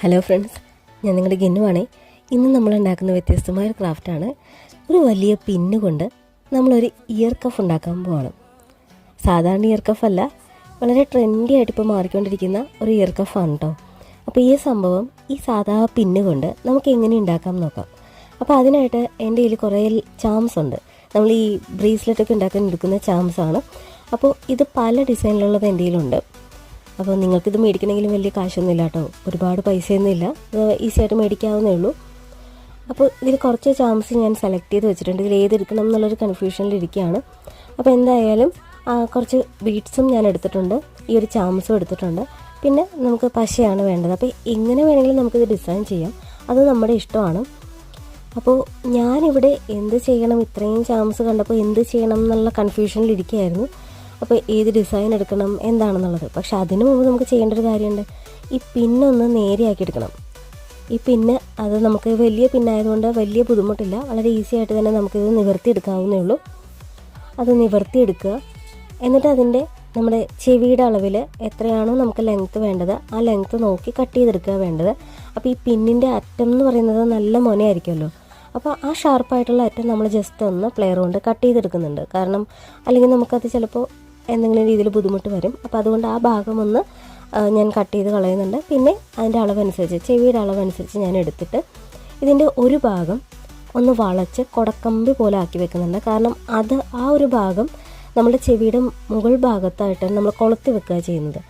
Hello friends, ഞാൻ നിങ്ങളുടെ ഗിന്നുവാണേ. ഇന്ന് നമ്മൾ ഉണ്ടാക്കുന്ന വ്യത്യസ്തമായൊരു ക്രാഫ്റ്റാണ്. ഒരു വലിയ പിന്ന് കൊണ്ട് നമ്മളൊരു ഇയർ കഫ് ഉണ്ടാക്കാൻ പോവാണ്. സാധാരണ ഇയർ കഫല്ല, വളരെ ട്രെൻഡി ആയിട്ട് ഇപ്പോൾ മാറിക്കൊണ്ടിരിക്കുന്ന ഒരു ഇയർ കഫാണ് കേട്ടോ. അപ്പോൾ ഈ സംഭവം ഈ സാധാ പിന്ന് കൊണ്ട് നമുക്ക് എങ്ങനെ ഉണ്ടാക്കാം നോക്കാം. അപ്പോൾ അതിനായിട്ട് എൻ്റെ കയ്യിൽ കുറേ ചാംസ് ഉണ്ട്. നമ്മൾ ഈ ബ്രേസ്ലെറ്റൊക്കെ ഉണ്ടാക്കാൻ എടുക്കുന്ന ചാംസാണ്. അപ്പോൾ ഇത് പല ഡിസൈനിലുള്ളത് എൻ്റെ കയ്യിലുണ്ട്. അപ്പോൾ നിങ്ങൾക്കിത് മേടിക്കണമെങ്കിലും വലിയ കാശൊന്നും ഇല്ല കേട്ടോ, ഒരുപാട് പൈസയൊന്നും ഇല്ല, ഈസി ആയിട്ട് മേടിക്കാവുന്നേ ഉള്ളൂ. അപ്പോൾ ഇതിൽ കുറച്ച് ചാംസ് ഞാൻ സെലക്ട് ചെയ്ത് വെച്ചിട്ടുണ്ട്. ഇതിൽ ഏതെടുക്കണം എന്നുള്ളൊരു കൺഫ്യൂഷനിലിരിക്കുകയാണ്. അപ്പോൾ എന്തായാലും കുറച്ച് ബീഡ്സും ഞാൻ എടുത്തിട്ടുണ്ട്, ഈ ഒരു ചാംസും എടുത്തിട്ടുണ്ട്. പിന്നെ നമുക്ക് പശയാണ് വേണ്ടത്. അപ്പോൾ എങ്ങനെ വേണമെങ്കിലും നമുക്കിത് ഡിസൈൻ ചെയ്യാം, അത് നമ്മുടെ ഇഷ്ടമാണ്. അപ്പോൾ ഞാനിവിടെ എന്ത് ചെയ്യണം, ഇത്രയും ചാംസ് കണ്ടപ്പോൾ എന്ത് ചെയ്യണം എന്നുള്ള കൺഫ്യൂഷനിലിരിക്കുകയായിരുന്നു. അപ്പോൾ ഏത് ഡിസൈൻ എടുക്കണം എന്താണെന്നുള്ളത്. പക്ഷെ അതിനു മുമ്പ് നമുക്ക് ചെയ്യേണ്ട ഒരു കാര്യമുണ്ട്. ഈ പിന്നൊന്ന് നേരെയാക്കി എടുക്കണം. ഈ പിന്ന് അത് നമുക്ക് വലിയ പിന്നായതുകൊണ്ട് വലിയ ബുദ്ധിമുട്ടില്ല, വളരെ ഈസി ആയിട്ട് തന്നെ നമുക്കിത് നിവർത്തിയെടുക്കാവുന്നേ ഉള്ളൂ. അത് നിവർത്തിയെടുക്കുക. എന്നിട്ട് അതിൻ്റെ നമ്മുടെ ചെവിയുടെ അളവിൽ എത്രയാണോ നമുക്ക് ലെങ്ത്ത് വേണ്ടത് ആ ലെങ്ത്ത് നോക്കി കട്ട് ചെയ്തെടുക്കുക വേണ്ടത്. അപ്പോൾ ഈ പിന്നിൻ്റെ അറ്റം എന്ന് പറയുന്നത് നല്ല മൊനയായിരിക്കുമല്ലോ. അപ്പോൾ ആ ഷാർപ്പായിട്ടുള്ള അറ്റം നമ്മൾ ജസ്റ്റ് ഒന്ന് പ്ലെയർ കൊണ്ട് കട്ട് ചെയ്തെടുക്കുന്നുണ്ട്. കാരണം അല്ലെങ്കിൽ നമുക്കത് ചിലപ്പോൾ എന്തെങ്കിലും രീതിയിൽ ബുദ്ധിമുട്ട് വരും. അപ്പോൾ അതുകൊണ്ട് ആ ഭാഗം ഒന്ന് ഞാൻ കട്ട് ചെയ്ത് കളയുന്നുണ്ട്. പിന്നെ അതിൻ്റെ അളവനുസരിച്ച്, ചെവിയുടെ അളവനുസരിച്ച് ഞാൻ എടുത്തിട്ട് ഇതിൻ്റെ ഒരു ഭാഗം ഒന്ന് വളച്ച് കൊടക്കമ്പി പോലെ ആക്കി വെക്കുന്നുണ്ട്. കാരണം അത് ആ ഒരു ഭാഗം നമ്മുടെ ചെവിയുടെ മുകൾ ഭാഗത്തായിട്ട് നമ്മൾ കൊളുത്തി വെക്കുക ചെയ്യുന്നത്.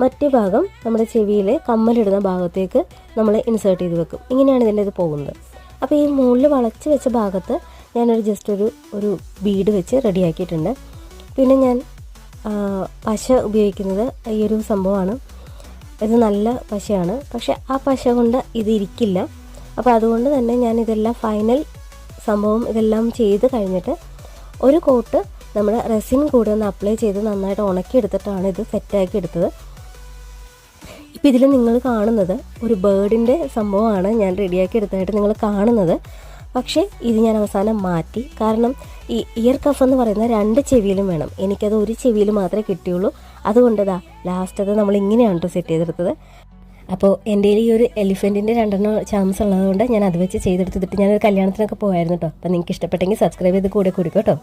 മറ്റു ഭാഗം നമ്മുടെ ചെവിയിൽ കമ്മലിടുന്ന ഭാഗത്തേക്ക് നമ്മൾ ഇൻസേർട്ട് ചെയ്ത് വെക്കും. ഇങ്ങനെയാണ് ഇതിൻ്റെ ഇത് പോകുന്നത്. അപ്പോൾ ഈ മുകളിൽ വളച്ച് വെച്ച ഭാഗത്ത് ഞാനൊരു ജസ്റ്റ് ഒരു ബീഡ് വെച്ച് റെഡിയാക്കിയിട്ടുണ്ട്. പിന്നെ ഞാൻ പശ ഉപയോഗിക്കുന്നത് ഈ ഒരു സംഭവമാണ്. ഇത് നല്ല പശയാണ്, പക്ഷേ ആ പശ കൊണ്ട് ഇത് ഇരിക്കില്ല. അപ്പോൾ അതുകൊണ്ട് തന്നെ ഞാൻ ഇതെല്ലാം ഫൈനൽ സംഭവം ഇതെല്ലാം ചെയ്ത് കഴിഞ്ഞിട്ട് ഒരു കോട്ട് നമ്മുടെ റെസിൻ കൂടെ ഒന്ന് അപ്ലൈ ചെയ്ത് നന്നായിട്ട് ഉണക്കിയെടുത്തിട്ടാണ് ഇത് സെറ്റാക്കി എടുത്തത്. ഇപ്പോൾ ഇതിൽ നിങ്ങൾ കാണുന്നത് ഒരു ബേർഡിൻ്റെ സംഭവമാണ് ഞാൻ റെഡിയാക്കി എടുത്തതായിട്ട് നിങ്ങൾ കാണുന്നത്. പക്ഷേ ഇത് ഞാൻ അവസാനം മാറ്റി. കാരണം ഈ ഇയർ കഫ് എന്ന് പറയുന്ന 2 ചെവിയിലും വേണം. എനിക്കത് ഒരു ചെവിയിൽ മാത്രമേ കിട്ടിയുള്ളൂ. അതുകൊണ്ടതാ ലാസ്റ്റ് അത് നമ്മൾ ഇങ്ങനെയാണ് കേട്ടോ സെറ്റ് ചെയ്തെടുത്തത്. അപ്പോൾ എൻ്റെ ഈ ഒരു എലിഫൻറ്റിൻ്റെ 2 ചാംസ് ഉള്ളതുകൊണ്ട് ഞാൻ അത് വെച്ച് ചെയ്തെടുത്തിട്ട് ഞാനൊരു കല്യാണത്തിനൊക്കെ പോയായിരുന്നു കേട്ടോ. അപ്പോൾ നിങ്ങൾക്ക് ഇഷ്ടപ്പെട്ടെങ്കിൽ സബ്സ്ക്രൈബ് ചെയ്ത് കൂടെ കൊടുക്കും കേട്ടോ.